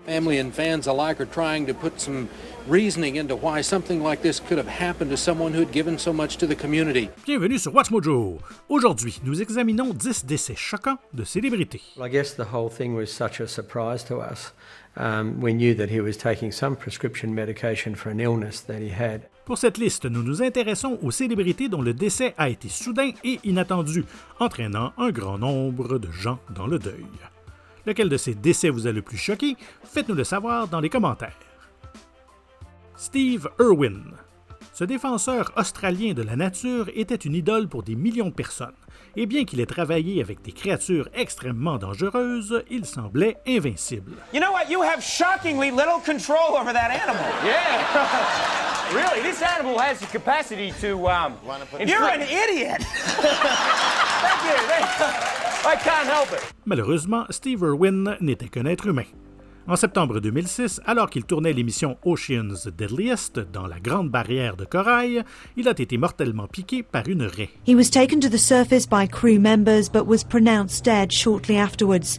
Family and fans alike are trying to put some reasoning into why something like this could have happened to someone who had given so much to the community. Bienvenue sur Watch Mojo. Aujourd'hui, nous examinons 10 décès choquants de célébrités. I guess the whole thing was such a surprise to us. We knew that he was taking some prescription medication for an illness that he had. Pour cette liste, nous nous intéressons aux célébrités dont le décès a été soudain et inattendu, entraînant un grand nombre de gens dans le deuil. Lequel de ces décès vous a le plus choqué? Faites-nous le savoir dans les commentaires. Steve Irwin. Ce défenseur australien de la nature était une idole pour des millions de personnes, et bien qu'il ait travaillé avec des créatures extrêmement dangereuses, il semblait invincible. You know what? You have shockingly little control over that animal. Yeah. Really, this animal has the capacity to, You're an idiot! Thank you. I can't help it. Malheureusement, Steve Irwin n'était qu'un être humain. En septembre 2006, alors qu'il tournait l'émission Ocean's Deadliest dans la Grande Barrière de Corail, il a été mortellement piqué par une raie. He was taken to the surface by crew members but was pronounced dead shortly afterwards.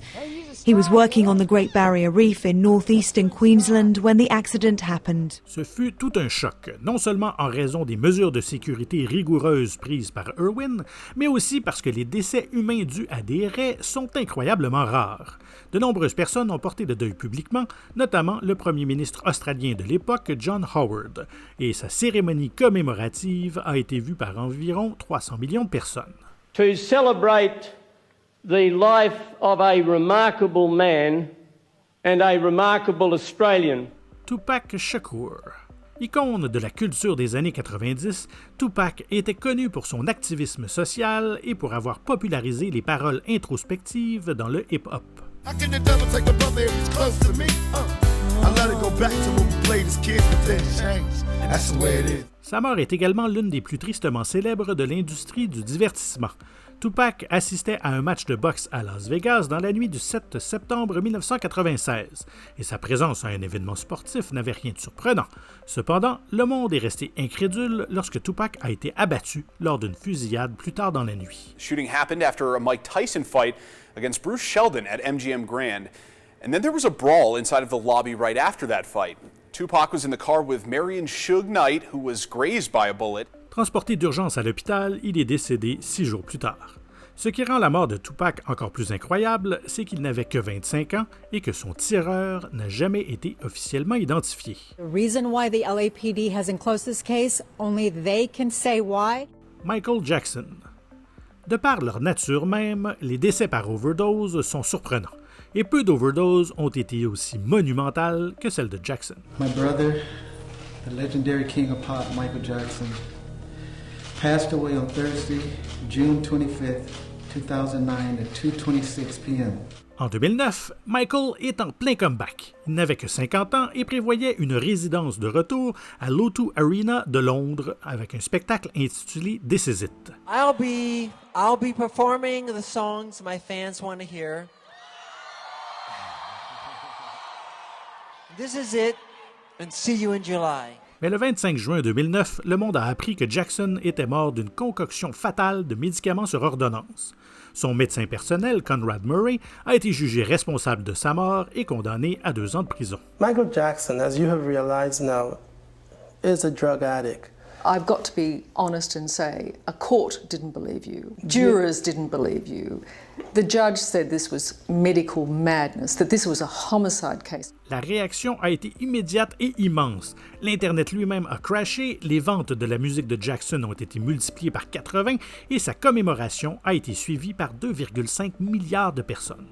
He was working on the Great Barrier Reef in northeastern Queensland when the accident happened. Ce fut tout un choc, non seulement en raison des mesures de sécurité rigoureuses prises par Irwin, mais aussi parce que les décès humains dus à des raies sont incroyablement rares. De nombreuses personnes ont porté le deuil publiquement, notamment le premier ministre australien de l'époque, John Howard, et sa cérémonie commémorative a été vue par environ 300 millions de personnes. To celebrate the life of a remarkable man and a remarkable Australian. Tupac Shakur. Icône de la culture des années 90, Tupac était connu pour son activisme social et pour avoir popularisé les paroles introspectives dans le hip-hop. Sa mort est également l'une des plus tristement célèbres de l'industrie du divertissement. Tupac assistait à un match de boxe à Las Vegas dans la nuit du 7 septembre 1996, et sa présence à un événement sportif n'avait rien de surprenant. Cependant, le monde est resté incrédule lorsque Tupac a été abattu lors d'une fusillade plus tard dans la nuit. Shooting happened after a Mike Tyson fight against Bruce Sheldon at MGM Grand, and then there was a brawl inside of the lobby right after that fight. Tupac was in the car with Marion Suge Knight, who was grazed by a bullet. Transporté d'urgence à l'hôpital, il est décédé 6 jours plus tard. Ce qui rend la mort de Tupac encore plus incroyable, c'est qu'il n'avait que 25 ans et que son tireur n'a jamais été officiellement identifié. The reason why the LAPD hasn't closed this case, only they can say why. Michael Jackson. De par leur nature même, les décès par overdose sont surprenants, et peu d'overdoses ont été aussi monumentales que celle de Jackson. My brother, the legendary king of pop, Michael Jackson, passed away on Thursday, June 25th, 2009 at 2:26 p.m. En 2009, Michael est en plein comeback. Il n'avait que 50 ans et prévoyait une résidence de retour à l'O2 Arena de Londres avec un spectacle intitulé This Is It. I'll be performing the songs my fans want to hear. This is it, and see you in July. Mais le 25 juin 2009, le monde a appris que Jackson était mort d'une concoction fatale de médicaments sur ordonnance. Son médecin personnel, Conrad Murray, a été jugé responsable de sa mort et condamné à 2 ans de prison. Michael Jackson, as you have realized now, is a drug addict. I've got to be honest and say, a court didn't believe you. Jurors didn't believe you. The judge said this was medical madness, that this was a homicide case. La réaction a été immédiate et immense. L'Internet lui-même a crashé, les ventes de la musique de Jackson ont été multipliées par 80 et sa commémoration a été suivie par 2,5 milliards de personnes.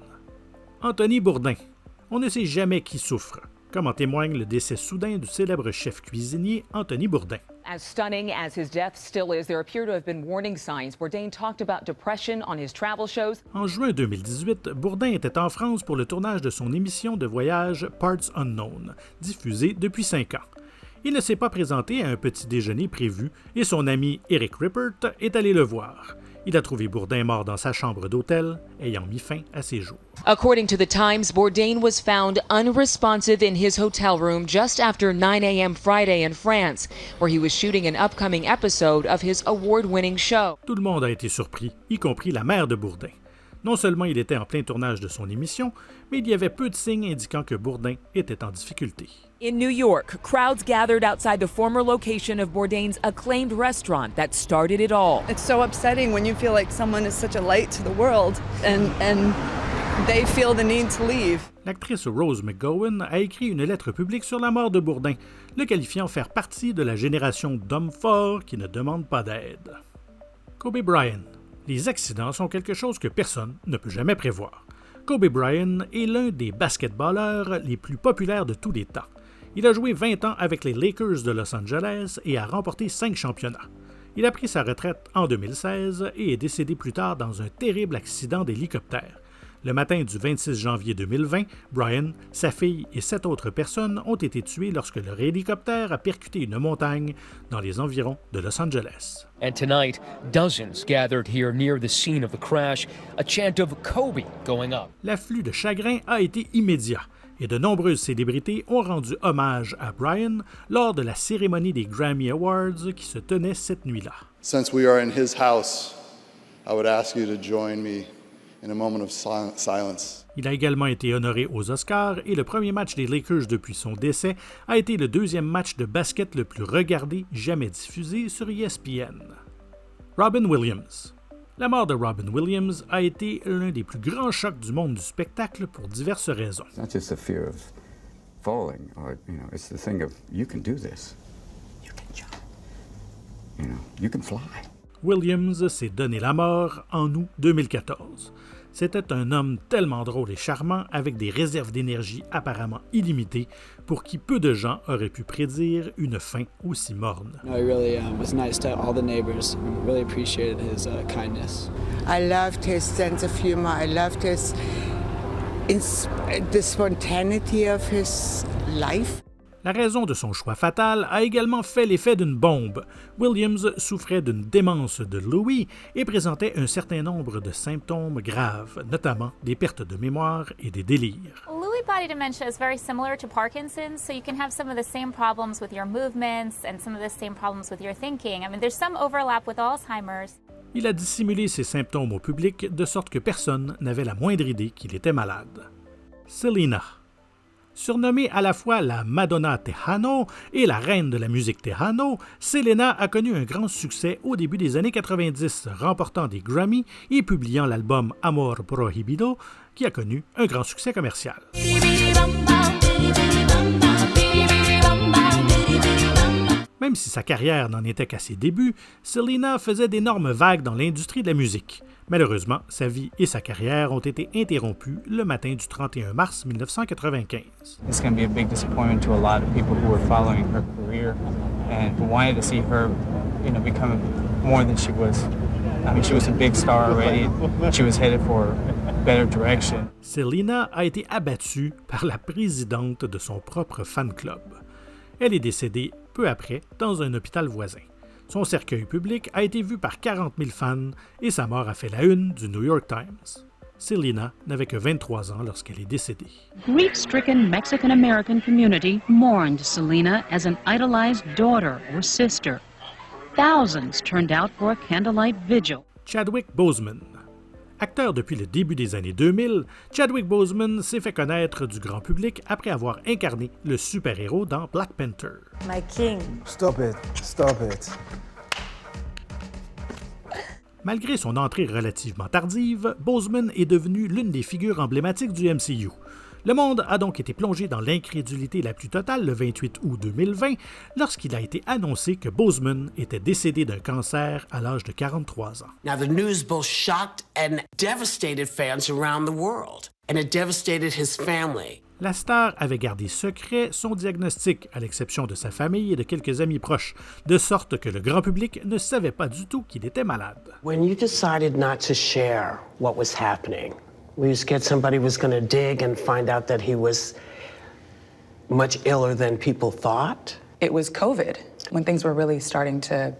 Anthony Bourdain. On ne sait jamais qui souffre, comme en témoigne le décès soudain du célèbre chef cuisinier Anthony Bourdain. As stunning as his death still is, there appear to have been warning signs. Bourdain talked about depression on his travel shows. En juin 2018, Bourdain était en France pour le tournage de son émission de voyage Parts Unknown, diffusée depuis 5 ans. Il ne s'est pas présenté à un petit déjeuner prévu et son ami Eric Rippert est allé le voir. Il a trouvé Bourdain mort dans sa chambre d'hôtel, ayant mis fin à ses jours. According to the Times, Bourdain was found unresponsive in his hotel room just after 9 a.m. Friday in France, where he was shooting an upcoming episode of his award-winning show. Tout le monde a été surpris, y compris la mère de Bourdain. Non seulement il était en plein tournage de son émission, mais il y avait peu de signes indiquant que Bourdain était en difficulté. In New York, crowds gathered outside the former location of Bourdain's acclaimed restaurant that started it all. It's so upsetting when you feel like someone is such a light to the world and they feel the need to leave. L'actrice Rose McGowan a écrit une lettre publique sur la mort de Bourdain, le qualifiant faire partie de la génération d'hommes forts qui ne demandent pas d'aide. Kobe Bryant. Les accidents sont quelque chose que personne ne peut jamais prévoir. Kobe Bryant est l'un des basketballeurs les plus populaires de tous les temps. Il a joué 20 ans avec les Lakers de Los Angeles et a remporté 5 championnats. Il a pris sa retraite en 2016 et est décédé plus tard dans un terrible accident d'hélicoptère. Le matin du 26 janvier 2020, Bryant, sa fille et 7 autres personnes ont été tuées lorsque leur hélicoptère a percuté une montagne dans les environs de Los Angeles. And tonight, dozens gathered here near the scene of the crash, a chant of Kobe going up. L'afflux de chagrin a été immédiat et de nombreuses célébrités ont rendu hommage à Bryant lors de la cérémonie des Grammy Awards qui se tenait cette nuit-là. Since we are in his house, I would ask you to join me in a moment of silence. Il a également été honoré aux Oscars et le premier match des Lakers depuis son décès a été le deuxième match de basket le plus regardé jamais diffusé sur ESPN. Robin Williams. La mort de Robin Williams a été l'un des plus grands chocs du monde du spectacle pour diverses raisons. It's not just the fear of falling, or it's the thing of you can do this. You can jump. You can fly. Williams s'est donné la mort en août 2014. C'était un homme tellement drôle et charmant avec des réserves d'énergie apparemment illimitées pour qui peu de gens auraient pu prédire une fin aussi morne. No, he really was nice to all the neighbors. We really appreciated his kindness. I loved his sense of humor. I loved the spontaneity of his life. La raison de son choix fatal a également fait l'effet d'une bombe. Williams souffrait d'une démence de Lewy et présentait un certain nombre de symptômes graves, notamment des pertes de mémoire et des délires. Lewy body dementia is very similar to Parkinson's, so you can have some of the same problems with your movements and some of the same problems with your thinking. I mean, there's some overlap with Alzheimer's. Il a dissimulé ses symptômes au public de sorte que personne n'avait la moindre idée qu'il était malade. Selena. Surnommée à la fois la Madonna Tejano et la reine de la musique Tejano, Selena a connu un grand succès au début des années 90, remportant des Grammy et publiant l'album Amor Prohibido, qui a connu un grand succès commercial. Même si sa carrière n'en était qu'à ses débuts, Selena faisait d'énormes vagues dans l'industrie de la musique. Malheureusement, sa vie et sa carrière ont été interrompues le matin du 31 mars 1995. It's going to be a big disappointment to a lot of people who were following her career and who wanted to see her, become more than she was. I mean, she was a big star already. She was headed for a better direction. Selena a été abattue par la présidente de son propre fan club. Elle est décédée peu après dans un hôpital voisin. Son cercueil public a été vu par 40 000 fans et sa mort a fait la une du New York Times. Selena n'avait que 23 ans lorsqu'elle est décédée. Grief-stricken Mexican-American community mourned Selena as an idolized daughter or sister. Thousands turned out for a candlelight vigil. Chadwick Boseman. Acteur depuis le début des années 2000, Chadwick Boseman s'est fait connaître du grand public après avoir incarné le super-héros dans Black Panther. My king. Stop it. Stop it. Malgré son entrée relativement tardive, Boseman est devenu l'une des figures emblématiques du MCU. Le monde a donc été plongé dans l'incrédulité la plus totale le 28 août 2020 lorsqu'il a été annoncé que Boseman était décédé d'un cancer à l'âge de 43 ans. Now the news both shocked and devastated fans around the world, and it devastated his family. La star avait gardé secret son diagnostic, à l'exception de sa famille et de quelques amis proches, de sorte que le grand public ne savait pas du tout qu'il était malade. When you decided not to share what was happening, were you scared somebody was going to dig and find out that he was much iller than people thought? It was COVID, when things were really starting to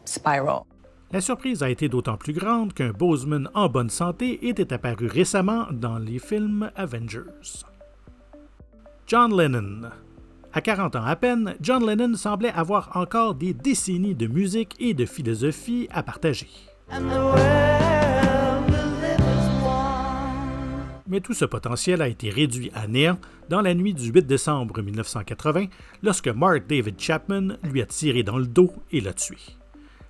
spiral. La surprise a été d'autant plus grande qu'un Boseman en bonne santé était apparu récemment dans les films Avengers. John Lennon. À 40 ans à peine, John Lennon semblait avoir encore des décennies de musique et de philosophie à partager. Mais tout ce potentiel a été réduit à néant dans la nuit du 8 décembre 1980 lorsque Mark David Chapman lui a tiré dans le dos et l'a tué.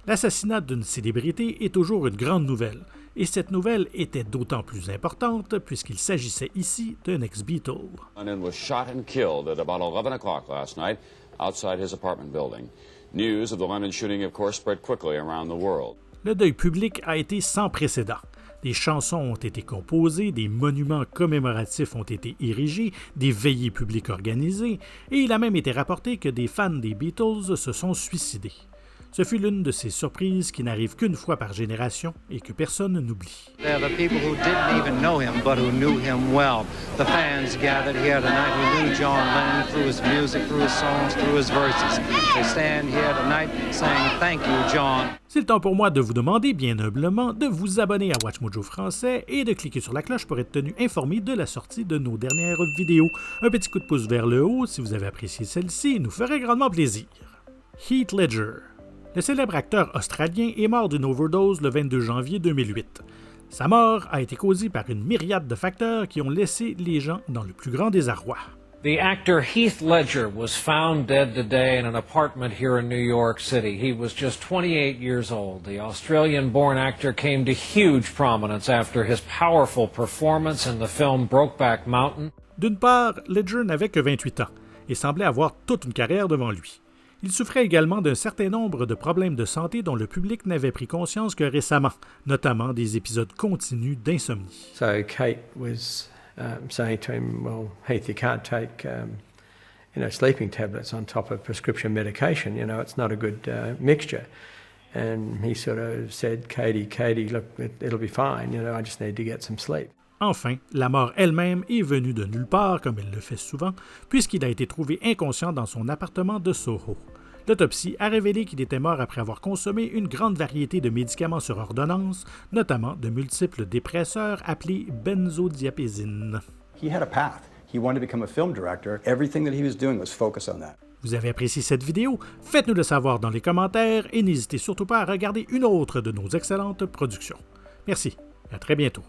L'assassinat d'une célébrité est toujours une grande nouvelle, et cette nouvelle était d'autant plus importante puisqu'il s'agissait ici d'un ex-Beatle. Lennon was shot and killed at about 11 o'clock last night outside his apartment building. News of the Lennon shooting, of course, spread quickly around the world. Le deuil public a été sans précédent. Des chansons ont été composées, des monuments commémoratifs ont été érigés, des veillées publiques organisées, et il a même été rapporté que des fans des Beatles se sont suicidés. Ce fut l'une de ces surprises qui n'arrivent qu'une fois par génération et que personne n'oublie. They're the people who didn't even know him, but who knew him well. The fans gathered here tonight who knew John Lennon through his music, through his songs, through his verses. They stand here tonight saying thank you, John. C'est le temps pour moi de vous demander bien humblement de vous abonner à WatchMojo Français et de cliquer sur la cloche pour être tenu informé de la sortie de nos dernières vidéos. Un petit coup de pouce vers le haut si vous avez apprécié celle-ci nous ferait grandement plaisir. Heath Ledger. Le célèbre acteur australien est mort d'une overdose le 22 janvier 2008. Sa mort a été causée par une myriade de facteurs qui ont laissé les gens dans le plus grand désarroi. The actor Heath Ledger was found dead today in an apartment here in New York City. He was just 28 years old. The Australian-born actor came to huge prominence after his powerful performance in the film Brokeback Mountain. D'une part, Ledger n'avait que 28 ans et semblait avoir toute une carrière devant lui. Il souffrait également d'un certain nombre de problèmes de santé dont le public n'avait pris conscience que récemment, notamment des épisodes continus d'insomnie. So Kate was saying to him, "Well, Heath, you can't take, sleeping tablets on top of prescription medication. You know, it's not a good mixture." And he sort of said, "Katie, look, it'll be fine. You know, I just need to get some sleep." Enfin, la mort elle-même est venue de nulle part, comme elle le fait souvent, puisqu'il a été trouvé inconscient dans son appartement de Soho. L'autopsie a révélé qu'il était mort après avoir consommé une grande variété de médicaments sur ordonnance, notamment de multiples dépresseurs appelés benzodiazépines. He had a path. He wanted to become a film director. Everything that he was doing was focused on that. Vous avez apprécié cette vidéo? Faites-nous le savoir dans les commentaires et n'hésitez surtout pas à regarder une autre de nos excellentes productions. Merci, à très bientôt.